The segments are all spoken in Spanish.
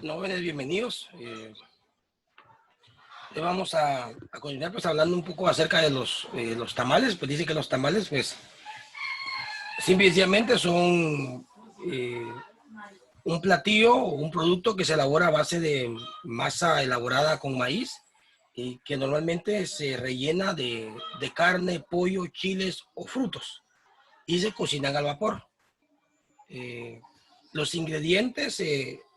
Jóvenes, bienvenidos. Vamos a continuar pues hablando un poco acerca de los tamales. Pues dice que los tamales pues simplemente son un platillo o un producto que se elabora a base de masa elaborada con maíz y que normalmente se rellena de carne, pollo, chiles o frutos y se cocinan al vapor. Los ingredientes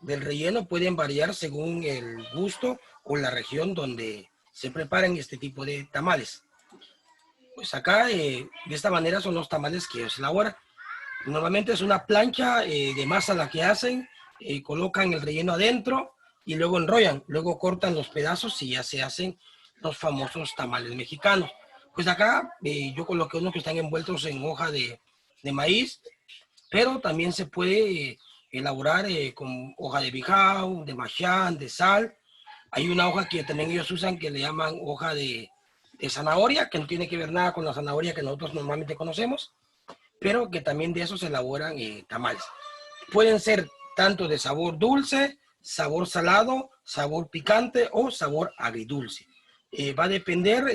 del relleno pueden variar según el gusto o la región donde se preparan este tipo de tamales. Pues acá de esta manera son los tamales que se elaboran. Normalmente es una plancha de masa la que hacen, colocan el relleno adentro y luego enrollan, luego cortan los pedazos y ya se hacen los famosos tamales mexicanos. Pues acá yo coloqué unos que están envueltos en hoja de maíz, pero también se puede elaborar con hoja de bijao, de machán, de sal. Hay una hoja que también ellos usan que le llaman hoja de zanahoria, que no tiene que ver nada con la zanahoria que nosotros normalmente conocemos, pero que también de eso se elaboran tamales. Pueden ser tanto de sabor dulce, sabor salado, sabor picante o sabor agridulce. Va a depender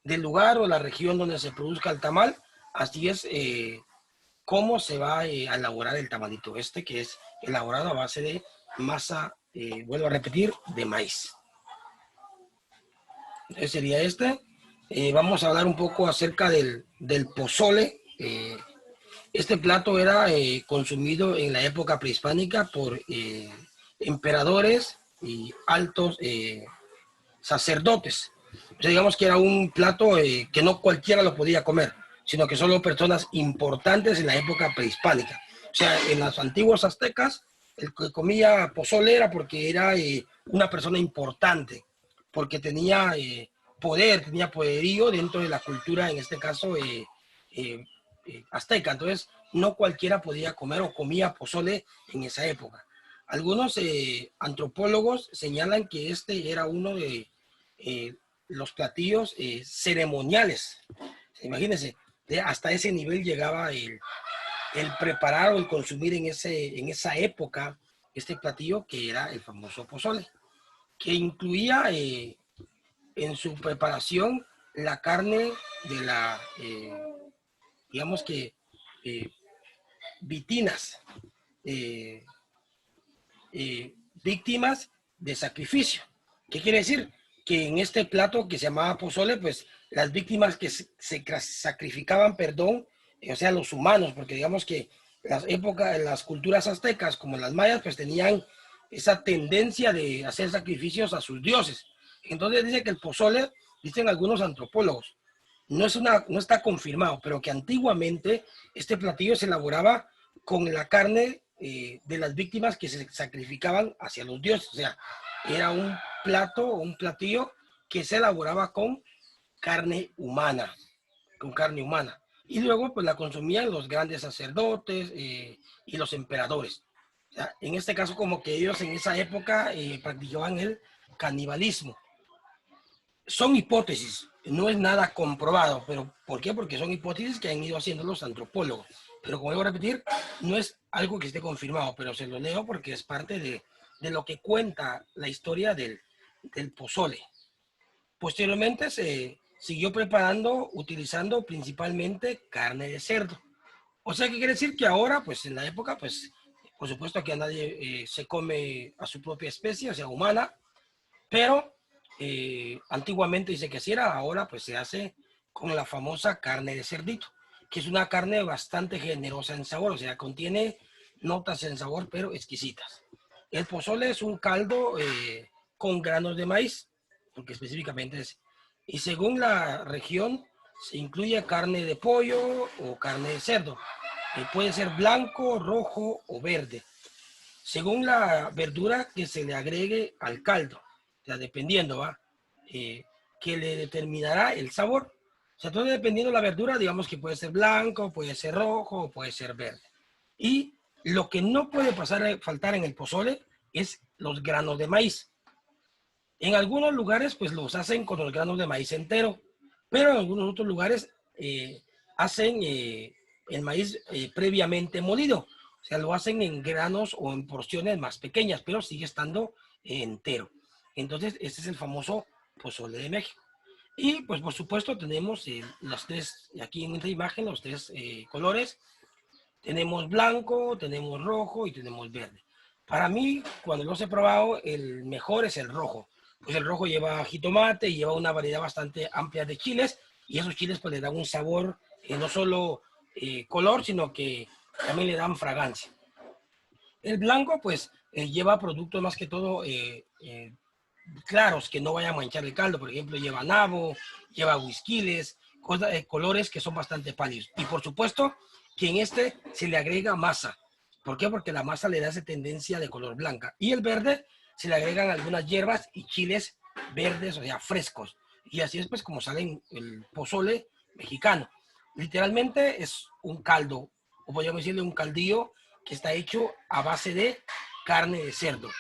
del lugar o la región donde se produzca el tamal. Así es cómo se va a elaborar el tamalito este, que es elaborado a base de masa, vuelvo a repetir, de maíz. Entonces sería este. Vamos a hablar un poco acerca del pozole. Este plato era consumido en la época prehispánica por emperadores y altos sacerdotes. O sea, digamos que era un plato que no cualquiera lo podía comer, sino que solo personas importantes en la época prehispánica. O sea, en los antiguos aztecas, el que comía pozole era porque era una persona importante, porque tenía poder, tenía poderío dentro de la cultura, en este caso azteca. Entonces, no cualquiera podía comer o comía pozole en esa época. Algunos antropólogos señalan que este era uno de los platillos ceremoniales. Imagínense, hasta ese nivel llegaba el preparar o el consumir en esa época este platillo que era el famoso pozole, que incluía en su preparación la carne de la, digamos que, vitinas, víctimas de sacrificio. ¿Qué quiere decir? Que en este plato que se llamaba pozole, pues las víctimas que se sacrificaban, perdón, o sea, los humanos, porque digamos que las culturas aztecas, como las mayas, pues tenían esa tendencia de hacer sacrificios a sus dioses. Entonces dice que el pozole, dicen algunos antropólogos, no está confirmado, pero que antiguamente este platillo se elaboraba con la carne de las víctimas que se sacrificaban hacia los dioses. O sea, era un plato, un platillo que se elaboraba con carne humana, Y luego pues la consumían los grandes sacerdotes y los emperadores. O sea, en este caso como que ellos en esa época practicaban el canibalismo. Son hipótesis, no es nada comprobado, pero ¿por qué? Porque son hipótesis que han ido haciendo los antropólogos. Pero como vuelvo a repetir, no es algo que esté confirmado, pero se lo leo porque es parte de lo que cuenta la historia del pozole. Posteriormente se siguió preparando utilizando principalmente carne de cerdo. O sea, ¿qué quiere decir? Que ahora, pues en la época, pues por supuesto que a nadie se come a su propia especie, o sea, humana, pero antiguamente se que así era, ahora pues se hace con la famosa carne de cerdito, que es una carne bastante generosa en sabor, o sea, contiene notas en sabor, pero exquisitas. El pozole es un caldo con granos de maíz, porque específicamente es. Y según la región, se incluye carne de pollo o carne de cerdo. Puede ser blanco, rojo o verde, según la verdura que se le agregue al caldo. O sea, dependiendo, ¿va? Que le determinará el sabor. O sea, todo dependiendo de la verdura, digamos que puede ser blanco, puede ser rojo, puede ser verde. Y lo que no puede faltar en el pozole es los granos de maíz. En algunos lugares, pues los hacen con los granos de maíz entero, pero en algunos otros lugares hacen el maíz previamente molido. O sea, lo hacen en granos o en porciones más pequeñas, pero sigue estando entero. Entonces, este es el famoso pozole de México. Y pues por supuesto tenemos las tres, aquí en esta imagen, los tres colores. Tenemos blanco, tenemos rojo y tenemos verde. Para mí, cuando los he probado, el mejor es el rojo. Pues el rojo lleva jitomate y lleva una variedad bastante amplia de chiles. Y esos chiles pues le dan un sabor, no solo color, sino que también le dan fragancia. El blanco pues lleva productos más que todo claros que no vayan a manchar el caldo. Por ejemplo, lleva nabo, lleva whiskiles, colores que son bastante pálidos. Y por supuesto que en este se le agrega masa. ¿Por qué? Porque la masa le da esa tendencia de color blanca. Y el verde se le agregan algunas hierbas y chiles verdes, o sea, frescos. Y así es pues como sale el pozole mexicano. Literalmente es un caldo, o podríamos decirle un caldillo que está hecho a base de carne de cerdo.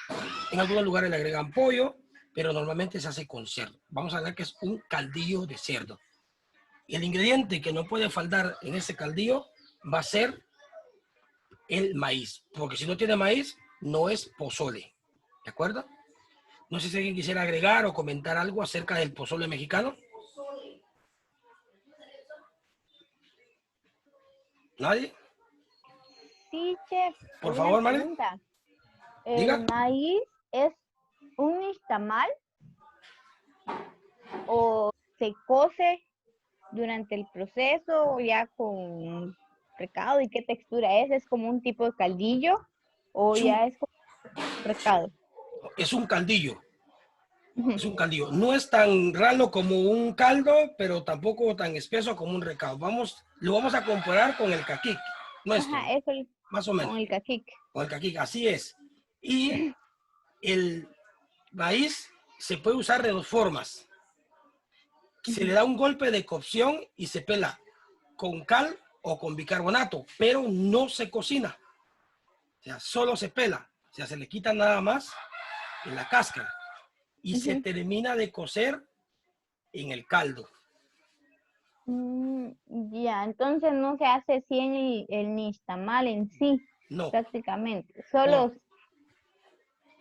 En algunos lugares le agregan pollo, pero normalmente se hace con cerdo. Vamos a ver que es un caldillo de cerdo. Y el ingrediente que no puede faltar en ese caldillo va a ser el maíz, porque si no tiene maíz, no es pozole. ¿De acuerdo? No sé si alguien quisiera agregar o comentar algo acerca del pozole mexicano. ¿Nadie? Sí, chef, Por una favor, Mari. pregunta. Diga. ¿El maíz es un nixtamal o se cose durante el proceso o ya con recado? ¿Y qué textura es? ¿Es como un tipo de caldillo o Es un, ya es como recado? es un caldillo. Ujú. Es un caldillo. No es tan ralo como un caldo, pero tampoco tan espeso como un recado. Lo vamos a comparar con el caquic nuestro, Ajá, eso más o con menos. el cacique. Con el caquic, así es. Y el maíz se puede usar de dos formas. Se le Ujú. da un golpe de cocción y se pela con cal o con bicarbonato, pero no se cocina. O sea, solo se pela. O sea, se le quita nada más en la cáscara y se Ujú. termina de cocer en el caldo. Mm, ya, entonces no se hace así en el nixtamal en sí, No, prácticamente. por,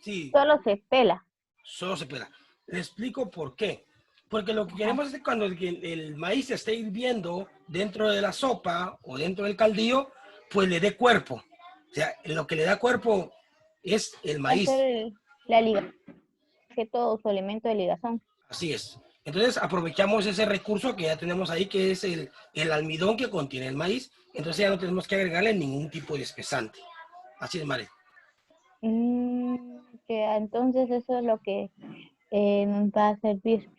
sí, Solo se pela. solo se pela. Le explico por qué. Porque lo que Ajá. queremos es que cuando el maíz esté hirviendo dentro de la sopa o dentro del caldillo, pues le dé cuerpo. O sea, lo que le da cuerpo es el Va a ser maíz. la liga, que todo su elemento de ligazón. Así es. Entonces aprovechamos ese recurso que ya tenemos ahí, que es el almidón que contiene el maíz. Entonces ya no tenemos que agregarle ningún tipo de espesante. Así es, Mari. Que entonces eso es lo que nos va a servir.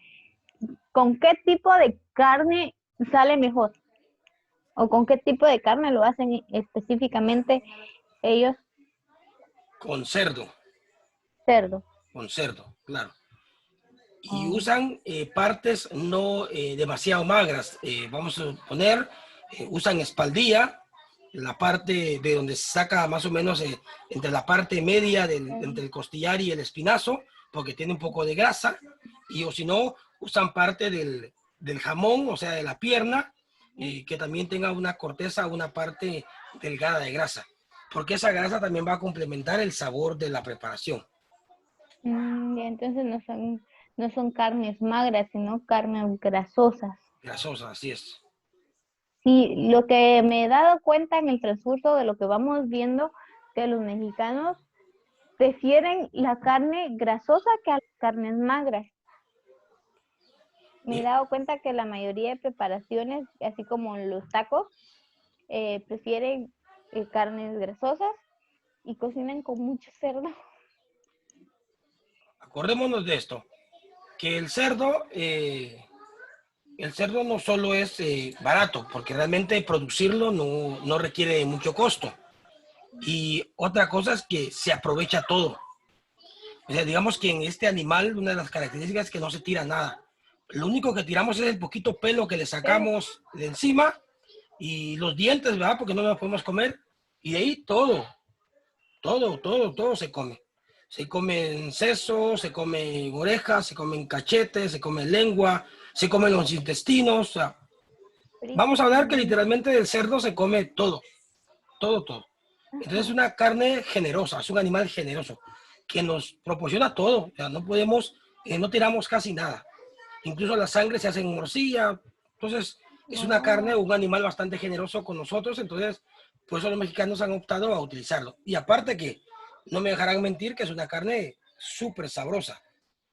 ¿Con qué tipo de carne sale mejor? ¿O con qué tipo de carne lo hacen específicamente ellos? Con cerdo, Cerdo. claro. y usan partes no demasiado magras. Vamos a poner, usan espaldilla, la parte de donde se saca más o menos entre la parte media entre el costillar y el espinazo, porque tiene un poco de grasa, y o si no, usan parte del jamón, o sea, de la pierna, que también tenga una corteza, una parte delgada de grasa, porque esa grasa también va a complementar el sabor de la preparación. Y entonces no son carnes magras, sino carnes grasosas. Grasosa, así es. Sí, lo que me he dado cuenta en el transcurso de lo que vamos viendo, que los mexicanos prefieren la carne grasosa que a las carnes magras. Me he dado cuenta que la mayoría de preparaciones, así como los tacos, prefieren carnes grasosas y cocinan con mucho cerdo. Acordémonos de esto, que el cerdo no solo es barato, porque realmente producirlo no requiere mucho costo. Y otra cosa es que se aprovecha todo. O sea, digamos que en este animal una de las características es que no se tira nada. Lo único que tiramos es el poquito pelo que le sacamos de encima y los dientes, ¿verdad? Porque no nos podemos comer. Y de ahí todo se come. Se comen sesos, se comen orejas, se comen cachetes, se come lengua, se comen los intestinos. O sea, vamos a hablar que literalmente del cerdo se come todo. Entonces es una carne generosa, es un animal generoso que nos proporciona todo. O sea, no podemos, no tiramos casi nada. Incluso la sangre se hace en morcilla. Entonces es una carne o un animal bastante generoso con nosotros. Entonces, por eso los mexicanos han optado a utilizarlo. Y aparte que no me dejarán mentir que es una carne súper sabrosa,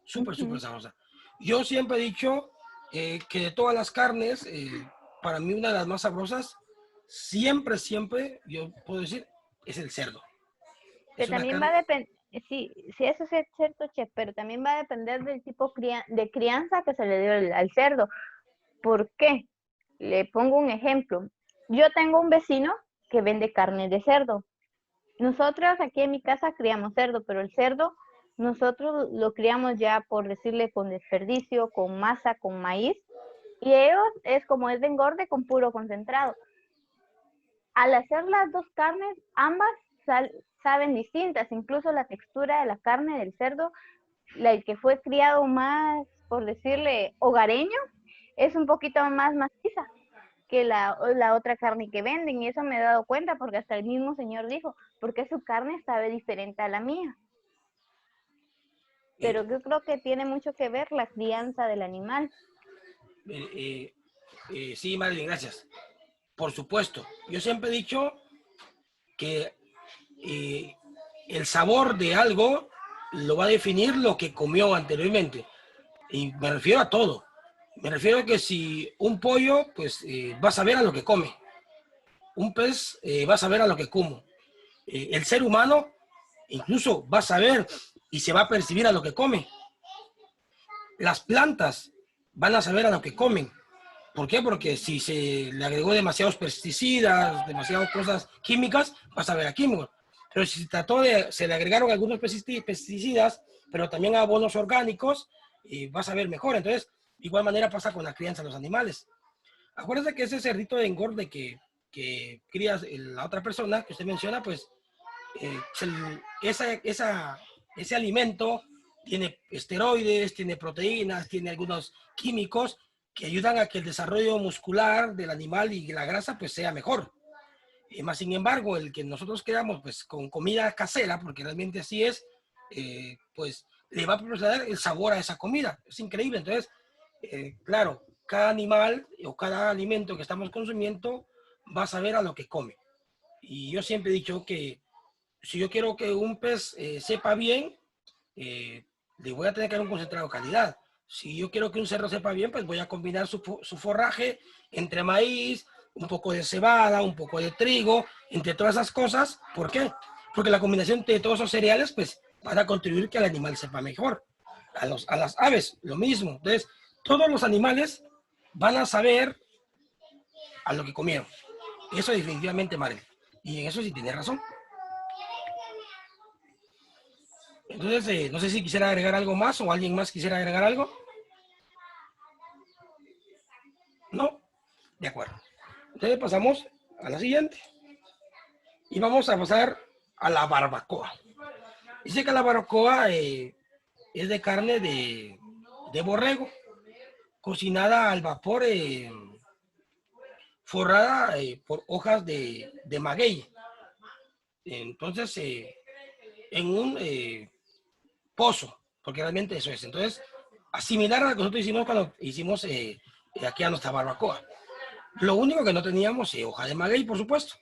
súper sabrosa. Yo siempre he dicho que de todas las carnes, para mí una de las más sabrosas, siempre, yo puedo decir, es el cerdo. Que Es una también va carne. a depender, sí, sí, eso sí es cierto, chef, pero también va a depender del tipo de crianza que se le dio al cerdo. ¿Por qué? Le pongo un ejemplo. Yo tengo un vecino que vende carne de cerdo. Nosotros aquí en mi casa criamos cerdo, pero el cerdo nosotros lo criamos ya, por decirle, con desperdicio, con masa, con maíz, y ellos es como es de engorde con puro concentrado. Al hacer las dos carnes, ambas saben distintas, incluso la textura de la carne del cerdo, el que fue criado más, por decirle, hogareño, es un poquito más maciza que la otra carne que venden, y eso me he dado cuenta porque hasta el mismo señor dijo, porque su carne sabe diferente a la mía. Pero yo creo que tiene mucho que ver la crianza del animal. Sí, Marilyn, gracias. Por supuesto, yo siempre he dicho que el sabor de algo lo va a definir lo que comió anteriormente. Y me refiero a todo. Me refiero a que si un pollo, pues va a saber a lo que come. Un pez va a saber a lo que como. El ser humano incluso va a saber y se va a percibir a lo que come. Las plantas van a saber a lo que comen. ¿Por qué? Porque si se le agregó demasiados pesticidas, demasiadas cosas químicas, va a saber a químicos. Pero si se le agregaron algunos pesticidas, pero también abonos orgánicos, va a saber mejor. Entonces, de igual manera pasa con la crianza de los animales. Acuérdense que ese cerdito de engorde que cría la otra persona que usted menciona, pues ese alimento tiene esteroides, tiene proteínas, tiene algunos químicos que ayudan a que el desarrollo muscular del animal y la grasa pues sea mejor. Más sin embargo, el que nosotros creamos pues con comida casera, porque realmente así es, pues le va a proporcionar el sabor a esa comida. Es increíble. Entonces, claro, cada animal o cada alimento que estamos consumiendo va a saber a lo que come. Y yo siempre he dicho que si yo quiero que un pez sepa bien, le voy a tener que dar un concentrado de calidad. Si yo quiero que un cerdo sepa bien, pues voy a combinar su forraje entre maíz, un poco de cebada, un poco de trigo, entre todas esas cosas. ¿Por qué? Porque la combinación de todos esos cereales, pues, van a contribuir que el animal sepa mejor. A las aves, lo mismo. Entonces, todos los animales van a saber a lo que comieron. Eso definitivamente, María. Y en eso sí tiene razón. Entonces, no sé si quisiera agregar algo más o alguien más quisiera agregar algo. Entonces pasamos a la siguiente. Y vamos a pasar a la barbacoa. Dice que la barbacoa es de carne de borrego, cocinada al vapor, forrada por hojas de maguey. Entonces, en un pozo, porque realmente eso es. Entonces, similar a lo que nosotros hicimos cuando hicimos aquí a nuestra barbacoa. Lo único que no teníamos hoja de maguey, por supuesto.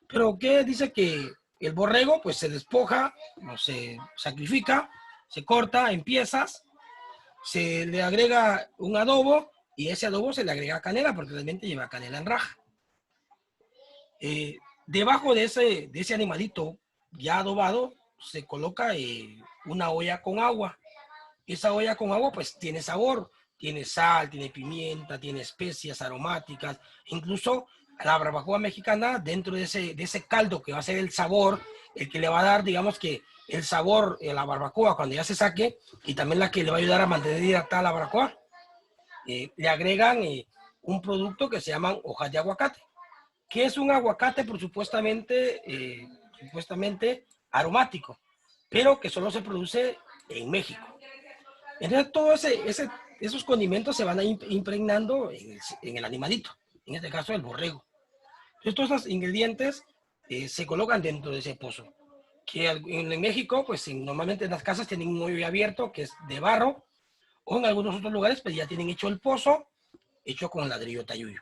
Pero ¿qué dice? Que el borrego pues se despoja, o se sacrifica, se corta en piezas, se le agrega un adobo y ese adobo se le agrega canela porque realmente lleva canela en raja. Debajo de ese animalito ya adobado se coloca una olla con agua. Esa olla con agua pues tiene sabor, tiene sal, tiene pimienta, tiene especias aromáticas, incluso la barbacoa mexicana dentro de ese caldo que va a ser el sabor, el que le va a dar, digamos que el sabor a la barbacoa cuando ya se saque y también la que le va a ayudar a mantener hidratada la barbacoa, le agregan un producto que se llaman hojas de aguacate, que es un aguacate por supuestamente aromático, pero que solo se produce en México. Entonces, todos esos condimentos se van a impregnando en el animalito, en este caso el borrego. Entonces, todos esos ingredientes se colocan dentro de ese pozo. Que en México, pues normalmente en las casas tienen un hoyo abierto que es de barro, o en algunos otros lugares, pues ya tienen hecho el pozo, hecho con ladrillo tayuyo.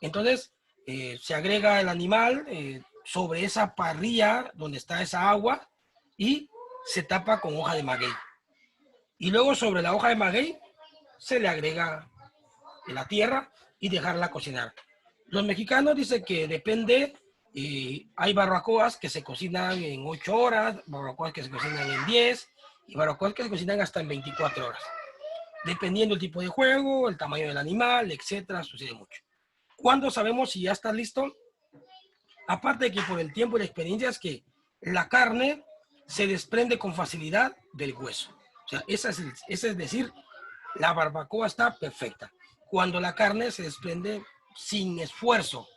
Entonces, se agrega el animal sobre esa parrilla donde está esa agua y se tapa con hoja de maguey. Y luego sobre la hoja de maguey se le agrega la tierra y dejarla cocinar. Los mexicanos dicen que depende, hay barbacoas que se cocinan en 8 horas, barbacoas que se cocinan en 10 y barbacoas que se cocinan hasta en 24 horas. Dependiendo del tipo de juego, el tamaño del animal, etcétera, sucede mucho. ¿Cuándo sabemos si ya está listo? Aparte de que por el tiempo y la experiencia es que la carne se desprende con facilidad del hueso. O sea, esa es decir, la barbacoa está perfecta. Cuando la carne se desprende sin esfuerzo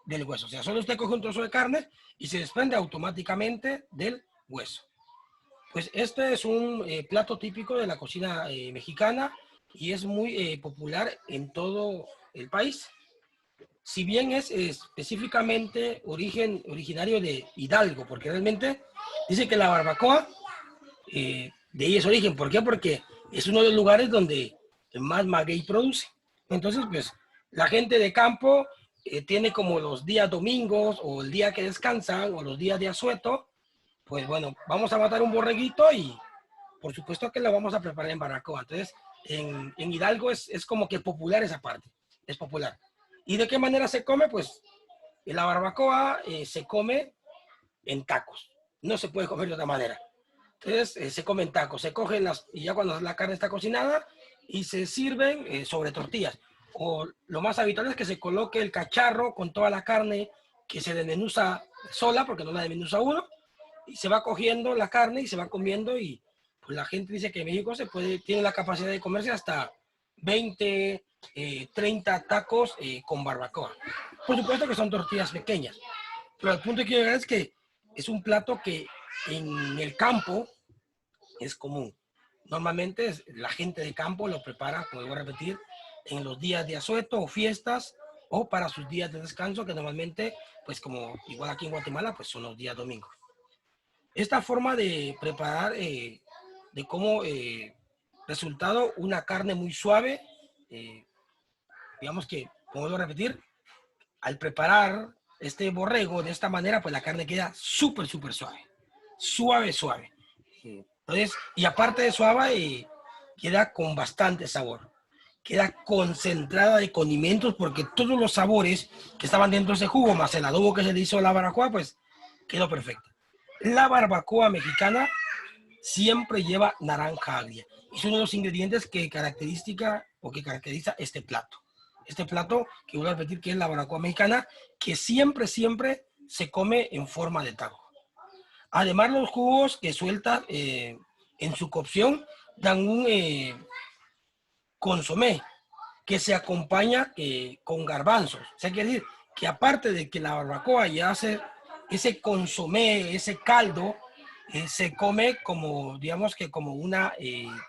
del hueso. O sea, solo usted coge un trozo de carne y se desprende automáticamente del hueso. Pues este es un plato típico de la cocina mexicana y es muy popular en todo el país. Si bien es específicamente originario de Hidalgo, porque realmente dice que la barbacoa de ahí es origen. ¿Por qué? Porque es uno de los lugares donde más maguey produce. Entonces, pues, la gente de campo tiene como los días domingos o el día que descansan o los días de asueto, pues bueno, vamos a matar un borreguito y por supuesto que lo vamos a preparar en barbacoa. Entonces, en Hidalgo es como que popular esa parte, es popular. ¿Y de qué manera se come? Pues en la barbacoa se come en tacos, no se puede comer de otra manera. Entonces se comen tacos, se cogen y ya cuando la carne está cocinada y se sirven sobre tortillas. O lo más habitual es que se coloque el cacharro con toda la carne que se desmenuza sola, porque no la desmenuza uno, y se va cogiendo la carne y se va comiendo y pues la gente dice que en México tiene la capacidad de comerse hasta 20, 30 tacos con barbacoa. Por supuesto que son tortillas pequeñas, pero el punto que quiero llegar es que es un plato que en el campo es común. Normalmente la gente de campo lo prepara, como voy a repetir, en los días de asueto o fiestas o para sus días de descanso, que normalmente, pues como igual aquí en Guatemala, pues son los días domingos. Esta forma de preparar, de cómo resultado una carne muy suave, eh, digamos que, como voy a repetir, al preparar este borrego de esta manera, pues la carne queda súper, súper suave. Suave, suave. Entonces, y aparte de suave, queda con bastante sabor. Queda concentrada de condimentos porque todos los sabores que estaban dentro de ese jugo, más el adobo que se le hizo a la barbacoa, pues quedó perfecto. La barbacoa mexicana siempre lleva naranja agria. Es uno de los ingredientes que caracteriza este plato. Este plato, que voy a repetir que es la barbacoa mexicana, que siempre, siempre se come en forma de taco. Además, los jugos que suelta en su cocción dan un consomé que se acompaña con garbanzos. O sea, quiere decir que aparte de que la barbacoa ya hace ese consomé, ese caldo, se come como, digamos que como una,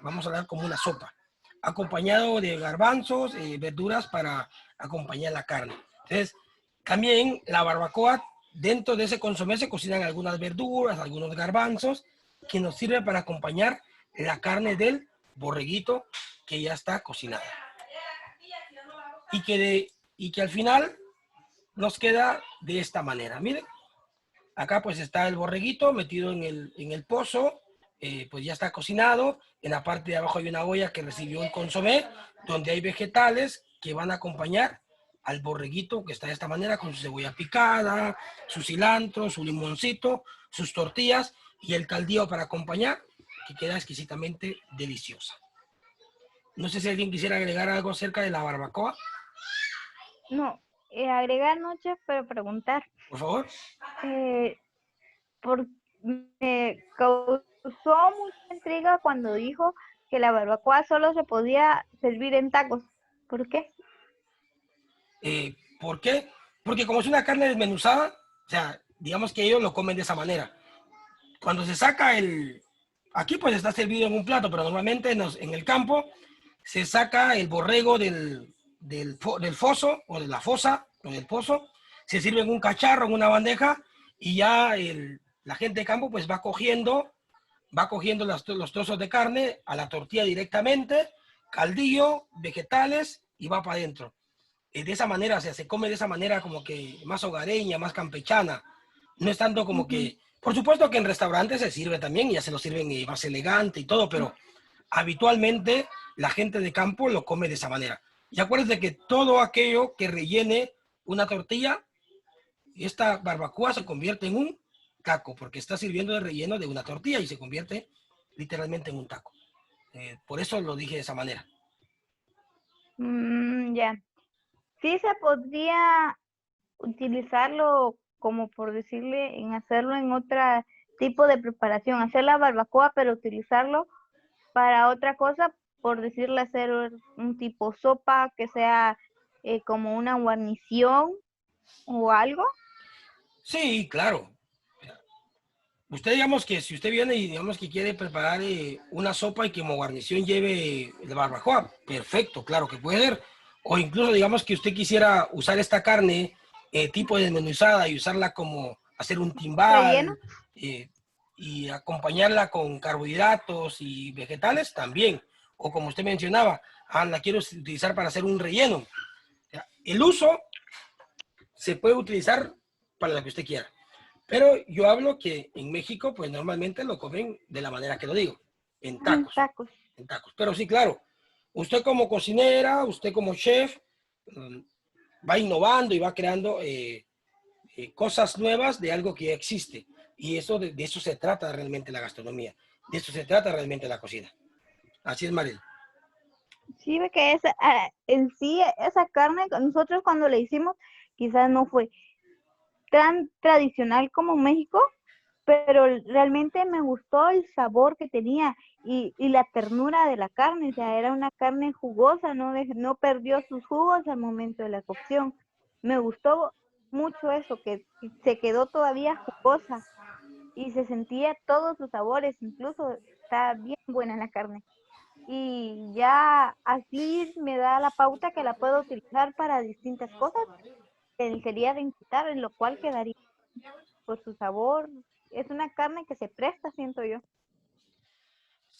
vamos a hablar como una sopa, acompañado de garbanzos, verduras para acompañar la carne. Entonces, también la barbacoa, dentro de ese consomé se cocinan algunas verduras, algunos garbanzos, que nos sirven para acompañar la carne del borreguito que ya está cocinada. Y que al final nos queda de esta manera. Miren, acá pues está el borreguito metido en el pozo, pues ya está cocinado. En la parte de abajo hay una olla que recibió el consomé, donde hay vegetales que van a acompañar al borreguito que está de esta manera, con su cebolla picada, su cilantro, su limoncito, sus tortillas y el caldillo para acompañar, que queda exquisitamente deliciosa. No sé si alguien quisiera agregar algo acerca de la barbacoa, No, agregar noches, pero preguntar. por favor. Eh, por, Me causó mucha intriga cuando dijo que la barbacoa solo se podía servir en tacos. ¿Por qué? ¿Por qué? Porque como es una carne desmenuzada, o sea, digamos que ellos lo comen de esa manera. Cuando se saca aquí pues está servido en un plato, pero normalmente en el campo se saca el borrego del foso o de la fosa o del pozo, se sirve en un cacharro, en una bandeja y ya la gente de campo pues va cogiendo los trozos de carne a la tortilla directamente, caldillo, vegetales y va para adentro. De esa manera, o sea, se come de esa manera como que más hogareña, más campechana. No es tanto como Ujú. que, por supuesto que en restaurantes se sirve también, y ya se lo sirven más elegante y todo, pero habitualmente la gente de campo lo come de esa manera. Y acuérdense que todo aquello que rellene una tortilla, esta barbacoa se convierte en un taco, porque está sirviendo de relleno de una tortilla y se convierte literalmente en un taco. Por eso lo dije de esa manera. Ya. Sí se podría utilizarlo como por decirle, en hacerlo en otro tipo de preparación, hacer la barbacoa, pero utilizarlo para otra cosa, por decirle, hacer un tipo sopa que sea como una guarnición o algo. Sí, claro. Usted, digamos que si usted viene y digamos que quiere preparar una sopa y que como guarnición lleve el barbacoa, perfecto, claro que puede ser. O incluso digamos que usted quisiera usar esta carne tipo desmenuzada y usarla como hacer un Relleno. timbal y acompañarla con carbohidratos y vegetales también. O como usted mencionaba, la quiero utilizar para hacer un relleno. O sea, el uso se puede utilizar para lo que usted quiera. Pero yo hablo que en México, pues normalmente lo comen de la manera que lo digo, en Ujú, tacos, tacos. en tacos. Pero sí, claro, usted como cocinera, usted como chef, va innovando y va creando cosas nuevas de algo que ya existe. Y eso de eso se trata realmente la gastronomía, de eso se trata realmente la cocina. Así es, Maril. Sí, ve que en sí esa carne, nosotros cuando la hicimos, quizás no fue tan tradicional como México, pero realmente me gustó el sabor que tenía y la ternura de la carne, o sea, era una carne jugosa, no perdió sus jugos al momento de la cocción. Me gustó mucho eso, que se quedó todavía jugosa y se sentía todos sus sabores, incluso está bien buena la carne. Y ya así me da la pauta que la puedo utilizar para distintas cosas. Sería de invitar, en lo cual quedaría por su sabor. Es una carne que se presta, siento yo.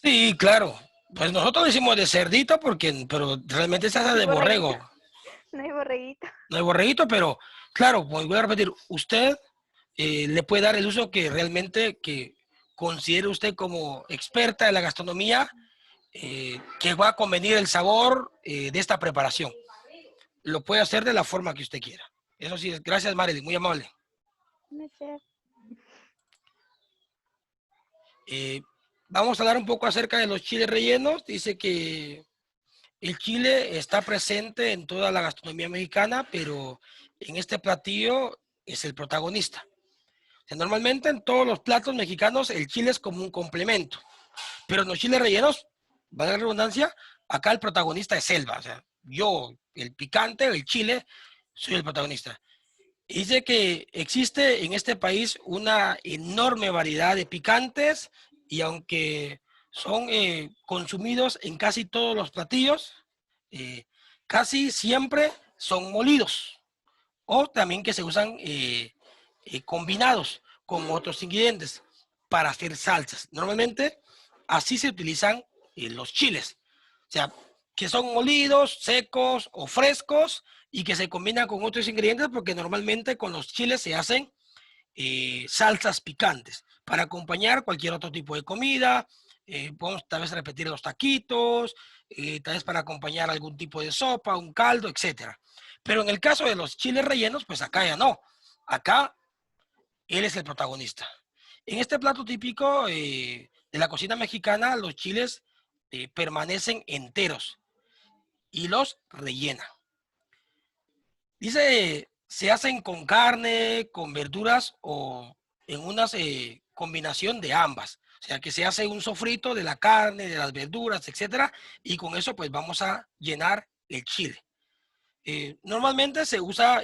Sí, claro. Pues nosotros decimos de cerdito porque, pero realmente es esa de Borreguito, borrego. no hay borreguito. No hay borreguito, pero claro, pues voy a repetir, usted le puede dar el uso que realmente que considere usted como experta de la gastronomía, que va a convenir el sabor de esta preparación. Lo puede hacer de la forma que usted quiera. Eso sí, gracias Marilyn, muy amable. No sé. Eh, Vamos a hablar un poco acerca de los chiles rellenos. Dice que el chile está presente en toda la gastronomía mexicana, pero en este platillo es el protagonista. O sea, normalmente en todos los platos mexicanos el chile es como un complemento, pero en los chiles rellenos, valga la redundancia, acá el protagonista es Selva. O sea, yo, el picante, el chile, soy el protagonista. Dice que existe en este país una enorme variedad de picantes y aunque son consumidos en casi todos los platillos, eh, casi siempre son molidos o también que se usan combinados con otros ingredientes para hacer salsas. Normalmente así se utilizan los chiles, o sea, que son molidos, secos o frescos y que se combinan con otros ingredientes porque normalmente con los chiles se hacen salsas picantes para acompañar cualquier otro tipo de comida. Podemos tal vez repetir los taquitos, tal vez para acompañar algún tipo de sopa, un caldo, etcétera. Pero en el caso de los chiles rellenos, pues acá ya no. Acá él es el protagonista. En este plato típico de la cocina mexicana, los chiles permanecen enteros y los rellena. Dice, se hacen con carne, con verduras o en una combinación de ambas. O sea, que se hace un sofrito de la carne, de las verduras, etcétera, y con eso pues vamos a llenar el chile. Normalmente se usa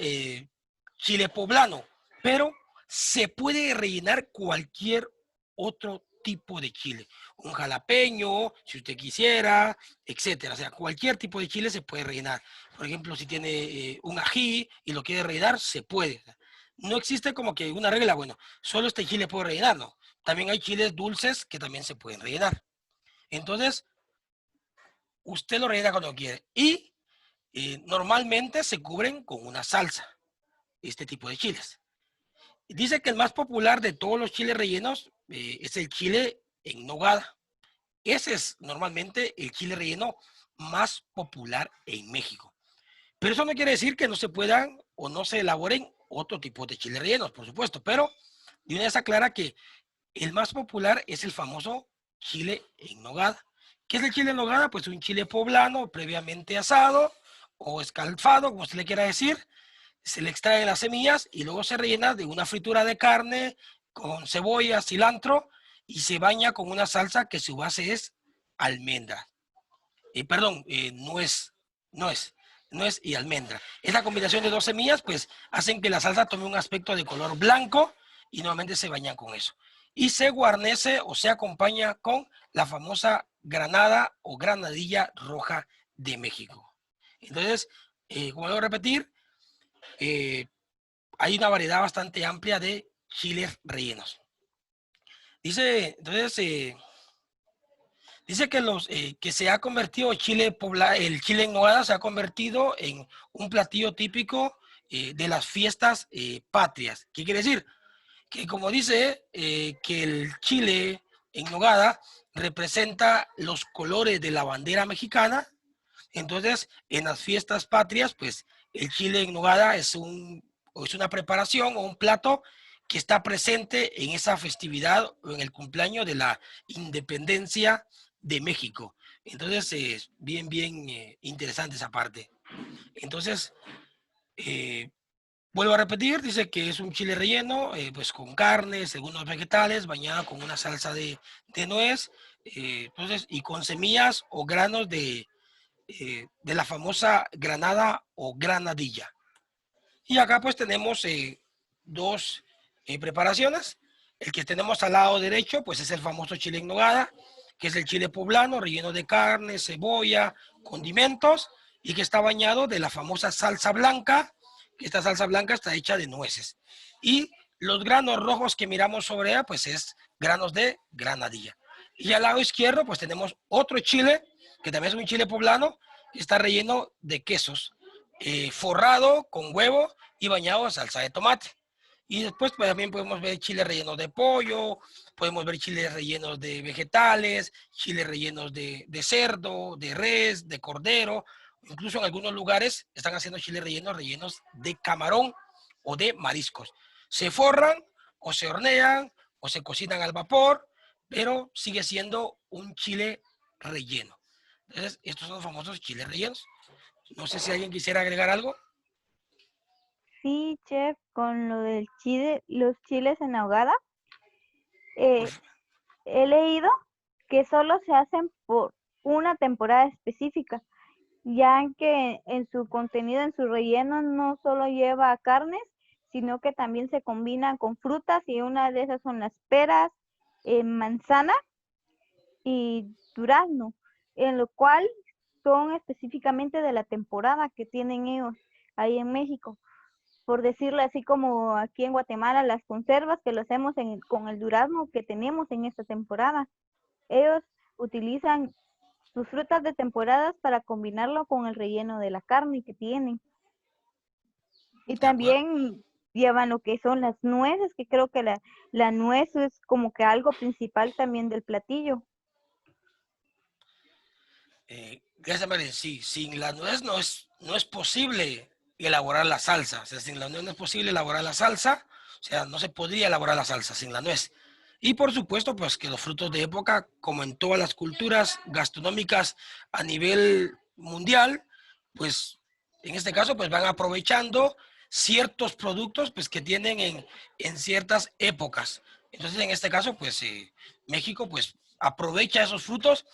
chile poblano, pero se puede rellenar cualquier otro tipo de chile. Un jalapeño, si usted quisiera, etcétera. O sea, cualquier tipo de chile se puede rellenar. Por ejemplo, si tiene un ají y lo quiere rellenar, se puede. No existe como que una regla, bueno, solo este chile puede rellenar, no. También hay chiles dulces que también se pueden rellenar. Entonces, usted lo rellena cuando quiere. Y normalmente se cubren con una salsa, este tipo de chiles. Dice que el más popular de todos los chiles rellenos es el chile en nogada. Ese es normalmente el chile relleno más popular en México. Pero eso no quiere decir que no se puedan o no se elaboren otro tipo de chiles rellenos, por supuesto. Pero de una vez aclara que el más popular es el famoso chile en nogada. ¿Qué es el chile en nogada? Pues un chile poblano previamente asado o escalfado, como se le quiera decir. Se le extraen las semillas y luego se rellena de una fritura de carne con cebolla, cilantro y se baña con una salsa que su base es almendra. Perdón, nuez, nuez y almendra. Esa combinación de dos semillas pues hacen que la salsa tome un aspecto de color blanco y nuevamente se bañan con eso. Y se guarnece o se acompaña con la famosa granada o granadilla roja de México. Entonces, como debo repetir, eh, hay una variedad bastante amplia de chiles rellenos. Dice, entonces, dice que que se ha convertido el chile en nogada se ha convertido en un platillo típico de las fiestas patrias. ¿Qué quiere decir? Que como dice que el chile en nogada representa los colores de la bandera mexicana, entonces en las fiestas patrias, pues el chile en nogada es una preparación o un plato que está presente en esa festividad o en el cumpleaños de la independencia de México. Entonces es bien interesante esa parte. Entonces, eh, vuelvo a repetir, dice que es un chile relleno, pues con carne, según los vegetales, bañado con una salsa de nuez, entonces, y con semillas o granos de la famosa granada o granadilla. Y acá pues tenemos dos preparaciones. El que tenemos al lado derecho pues es el famoso chile en nogada, que es el chile poblano relleno de carne, cebolla, condimentos y que está bañado de la famosa salsa blanca, que esta salsa blanca está hecha de nueces. Y los granos rojos que miramos sobre ella pues es granos de granadilla. Y al lado izquierdo pues tenemos otro chile, que también es un chile poblano, que está relleno de quesos, forrado con huevo y bañado en salsa de tomate. Y después pues, también podemos ver chiles rellenos de pollo, podemos ver chiles rellenos de vegetales, chiles rellenos de cerdo, de res, de cordero. Incluso en algunos lugares están haciendo chiles rellenos de camarón o de mariscos. Se forran o se hornean o se cocinan al vapor, pero sigue siendo un chile relleno. Entonces, estos son los famosos chiles rellenos. No sé si alguien quisiera agregar algo. Sí, chef, con lo del chile, los chiles en ahogada, eh, Pues, he leído que solo se hacen por una temporada específica, ya que en su contenido, en su relleno, no solo lleva carnes, sino que también se combinan con frutas y una de esas son las peras, manzana y durazno, en lo cual son específicamente de la temporada que tienen ellos ahí en México. Por decirlo así, como aquí en Guatemala las conservas que lo hacemos con el durazno que tenemos en esta temporada. Ellos utilizan sus frutas de temporadas para combinarlo con el relleno de la carne que tienen. Y De acuerdo. también llevan lo que son las nueces, que creo que la nuez es como que algo principal también del platillo. Gracias, María. Sí, sin la nuez no es posible elaborar la salsa. O sea, sin la nuez no es posible elaborar la salsa. O sea, no se podría elaborar la salsa sin la nuez. Y por supuesto, pues que los frutos de época, como en todas las culturas gastronómicas a nivel mundial, pues en este caso, pues van aprovechando ciertos productos pues que tienen en ciertas épocas. Entonces, en este caso, pues México pues aprovecha esos frutos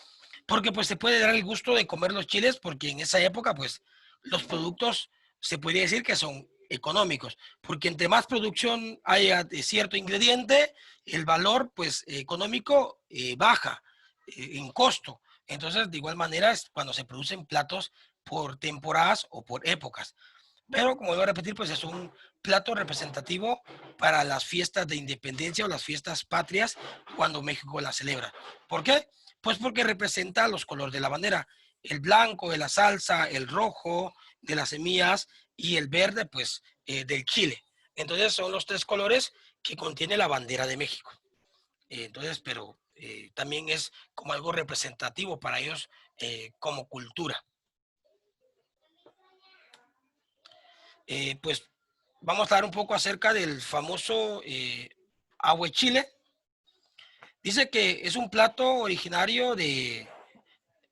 porque pues se puede dar el gusto de comer los chiles porque en esa época pues los productos se puede decir que son económicos, porque entre más producción haya de cierto ingrediente, el valor pues económico baja en costo. Entonces, de igual manera es cuando se producen platos por temporadas o por épocas. Pero, como voy a repetir, pues es un plato representativo para las fiestas de independencia o las fiestas patrias cuando México las celebra. ¿Por qué? Pues porque representa los colores de la bandera. El blanco de la salsa, el rojo de las semillas y el verde, pues, del chile. Entonces, son los tres colores que contiene la bandera de México. Entonces, pero también es como algo representativo para ellos como cultura. Pues vamos a hablar un poco acerca del famoso aguachile. Dice que es un plato originario de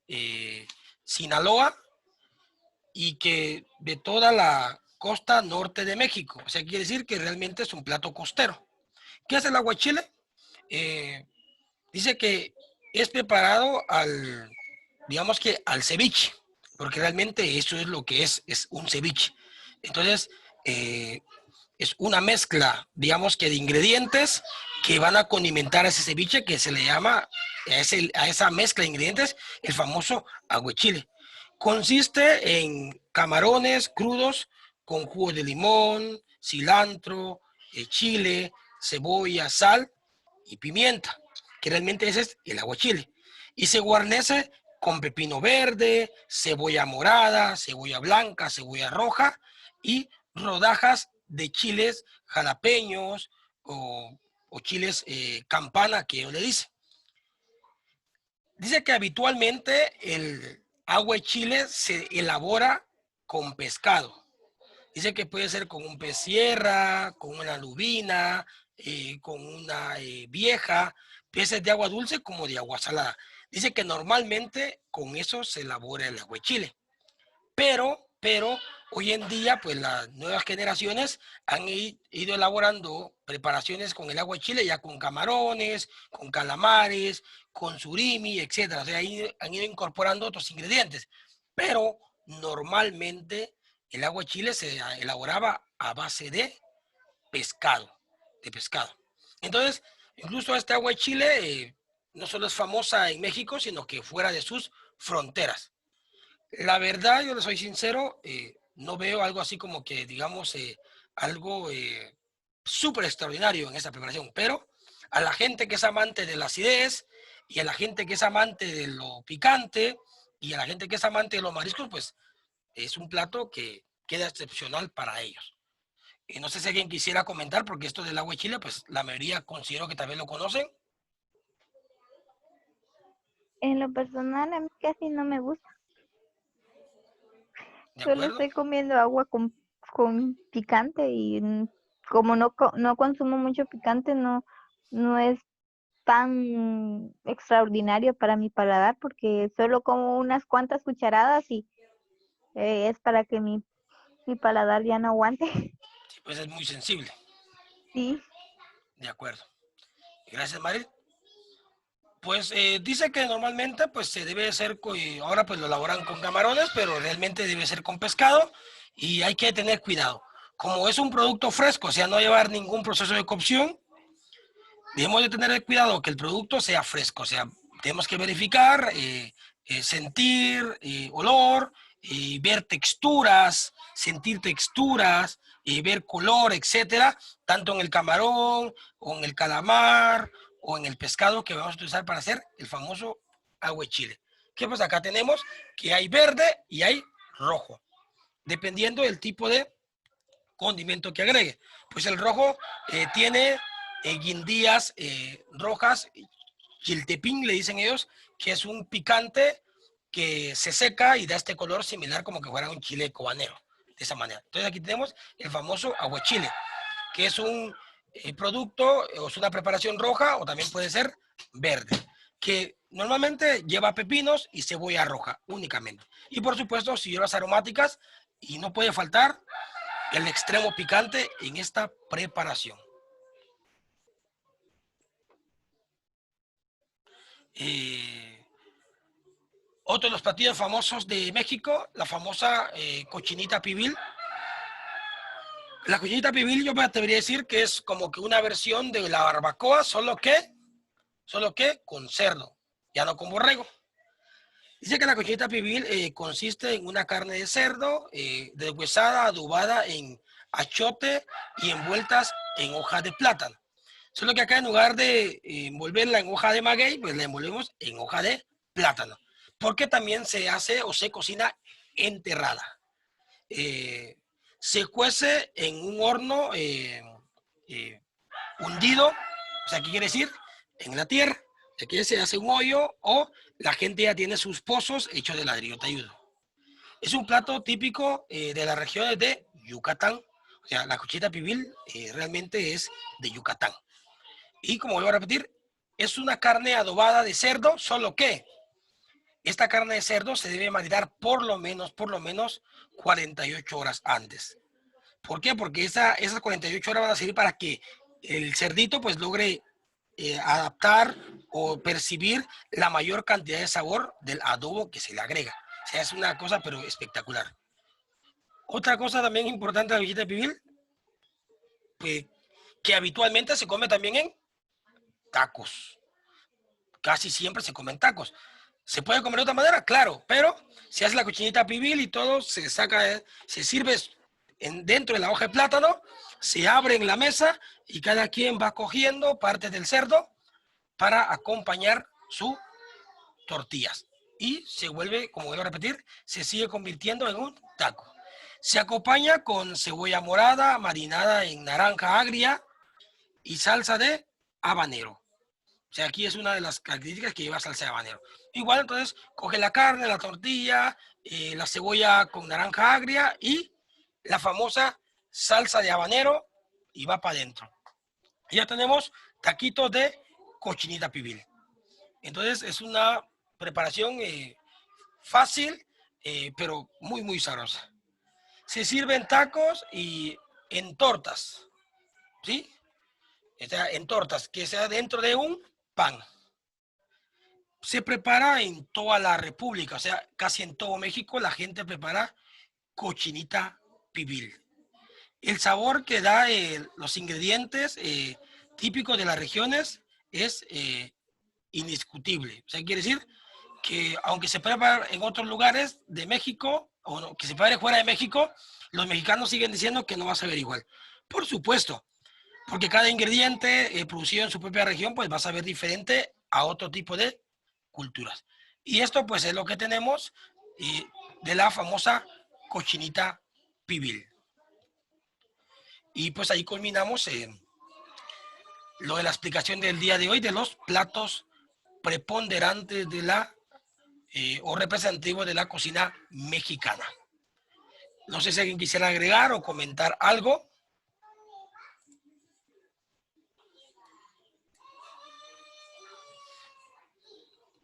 eh, Sinaloa y que de toda la costa norte de México. O sea, quiere decir que realmente es un plato costero. ¿Qué es el aguachile? Eh, Dice que es preparado digamos que al ceviche, porque realmente eso es lo que es un ceviche. Entonces, eh, es una mezcla, digamos que de ingredientes que van a condimentar ese ceviche que se le llama a esa mezcla de ingredientes el famoso aguachile. Consiste en camarones crudos con jugo de limón, cilantro, chile, cebolla, sal y pimienta, que realmente ese es el aguachile. Y se guarnece con pepino verde, cebolla morada, cebolla blanca, cebolla roja y rodajas de chiles jalapeños o chiles campana, que yo le dice. Dice que habitualmente el agua de chile se elabora con pescado. Dice que puede ser con un pez sierra, con una lubina, con una vieja, peces de agua dulce como de agua salada. Dice que normalmente con eso se elabora el agua de chile. Pero hoy en día, pues las nuevas generaciones han ido elaborando preparaciones con el agua de chile, ya con camarones, con calamares, con surimi, etcétera. O sea, han ido incorporando otros ingredientes. Pero normalmente el agua de chile se elaboraba a base de pescado. Entonces, incluso esta agua de chile no solo es famosa en México, sino que fuera de sus fronteras. La verdad, yo le soy sincero, no veo algo así como que, digamos, algo súper extraordinario en esta preparación, pero a la gente que es amante de la acidez y a la gente que es amante de lo picante y a la gente que es amante de los mariscos, pues es un plato que queda excepcional para ellos. Y no sé si alguien quisiera comentar, porque esto del agua de chile, pues la mayoría considero que también lo conocen, En lo personal, a mí casi no me gusta. ¿de Solo acuerdo? estoy comiendo agua con picante y como no consumo mucho picante, no es tan extraordinario para mi paladar porque solo como unas cuantas cucharadas y es para que mi paladar ya no aguante. Sí, pues es muy sensible, Sí, de acuerdo. Gracias, Mari. Pues dice que normalmente pues se debe hacer, ahora pues lo elaboran con camarones, pero realmente debe ser con pescado y hay que tener cuidado, Como es un producto fresco, o sea, no llevar ningún proceso de cocción, debemos de tener cuidado que el producto sea fresco, o sea, tenemos que verificar, sentir olor, ver texturas, sentir texturas, ver color, etcétera, tanto en el camarón, o en el calamar, o en el pescado que vamos a utilizar para hacer el famoso aguachile. Que pues acá tenemos que hay verde y hay rojo, dependiendo del tipo de condimento que agregue. Pues el rojo tiene guindías rojas, chiltepín le dicen ellos, que es un picante que se seca y da este color similar como que fuera un chile cobanero, de esa manera. Entonces aquí tenemos el famoso aguachile, que es un producto, o es una preparación roja o también puede ser verde, que normalmente lleva pepinos y cebolla roja únicamente. Y por supuesto, si llevas aromáticas, y no puede faltar el extremo picante en esta preparación. Otro de los platillos famosos de México, la famosa cochinita pibil. La cochinita pibil yo me atrevería a decir que es como que una versión de la barbacoa, solo que con cerdo, ya no con borrego. Dice que la cochinita pibil consiste en una carne de cerdo deshuesada, adobada en achote y envueltas en hoja de plátano. Solo que acá en lugar de envolverla en hoja de maguey, pues la envolvemos en hoja de plátano. Porque también se hace o se cocina enterrada. Se cuece en un horno eh, hundido, o sea, ¿qué quiere decir? En la tierra. Aquí se hace un hoyo o la gente ya tiene sus pozos hechos de ladrillo talludo. Es un plato típico de las regiones de Yucatán. O sea, la cochinita pibil realmente es de Yucatán. Y como vuelvo a repetir, es una carne adobada de cerdo, solo que esta carne de cerdo se debe marinar por lo menos 48 horas antes. ¿Por qué? Porque esas 48 horas van a servir para que el cerdito pues logre adaptar o percibir la mayor cantidad de sabor del adobo que se le agrega. O sea, es una cosa pero espectacular. Otra cosa también importante de la visita pibil, pues, que habitualmente se come también en tacos. Casi siempre se comen tacos. ¿Se puede comer de otra manera? Claro, pero se hace la cochinita pibil y todo se saca, se sirve dentro de la hoja de plátano, se abre en la mesa y cada quien va cogiendo partes del cerdo para acompañar sus tortillas. Y se vuelve, como voy a repetir, se sigue convirtiendo en un taco. Se acompaña con cebolla morada marinada en naranja agria y salsa de habanero. O sea, aquí es una de las características que lleva salsa de habanero. Igual, entonces, coge la carne, la tortilla, la cebolla con naranja agria y la famosa salsa de habanero y va para adentro. Ya tenemos taquitos de cochinita pibil. Entonces, es una preparación fácil, pero muy, muy sabrosa. Se sirven tacos y en tortas, ¿sí? O sea, en tortas, que sea dentro de un pan. Se prepara en toda la República, o sea, casi en todo México la gente prepara cochinita pibil. El sabor que da los ingredientes típicos de las regiones es indiscutible. O sea, quiere decir que aunque se prepara en otros lugares de México, o no, que se prepare fuera de México, los mexicanos siguen diciendo que no va a saber igual. Por supuesto, porque cada ingrediente producido en su propia región, pues va a saber diferente a otro tipo de culturas. Y esto pues es lo que tenemos de la famosa cochinita pibil. Y pues ahí culminamos lo de la explicación del día de hoy de los platos preponderantes de la o representativos de la cocina mexicana. No sé si alguien quisiera agregar o comentar algo.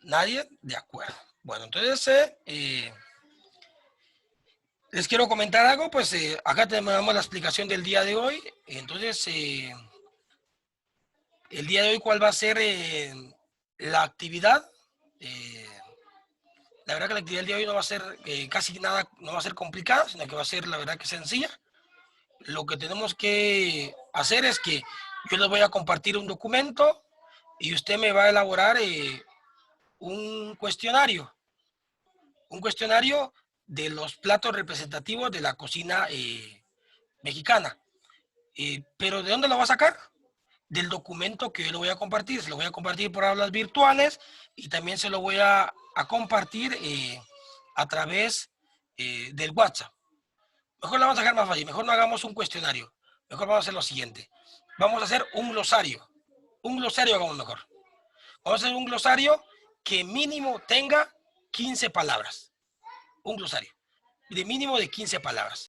¿Nadie? De acuerdo. Bueno, entonces les quiero comentar algo, pues acá tenemos la explicación del día de hoy. Entonces, el día de hoy, ¿cuál va a ser la actividad? Eh, la verdad que la actividad del día de hoy no va a ser casi nada, no va a ser complicada, sino que va a ser la verdad que sencilla. lo que tenemos que hacer es que yo les voy a compartir un documento y usted me va a elaborar un cuestionario de los platos representativos de la cocina mexicana. Pero ¿de dónde lo va a sacar? Del documento que yo le voy a compartir. Se lo voy a compartir por aulas virtuales y también se lo voy a compartir a través del WhatsApp. Mejor la vamos a dejar más fácil. Mejor no hagamos un cuestionario. Mejor vamos a hacer lo siguiente. Vamos a hacer un glosario. Un glosario hagamos mejor. Vamos a hacer un glosario que mínimo tenga 15 palabras. Un glosario de mínimo de 15 palabras.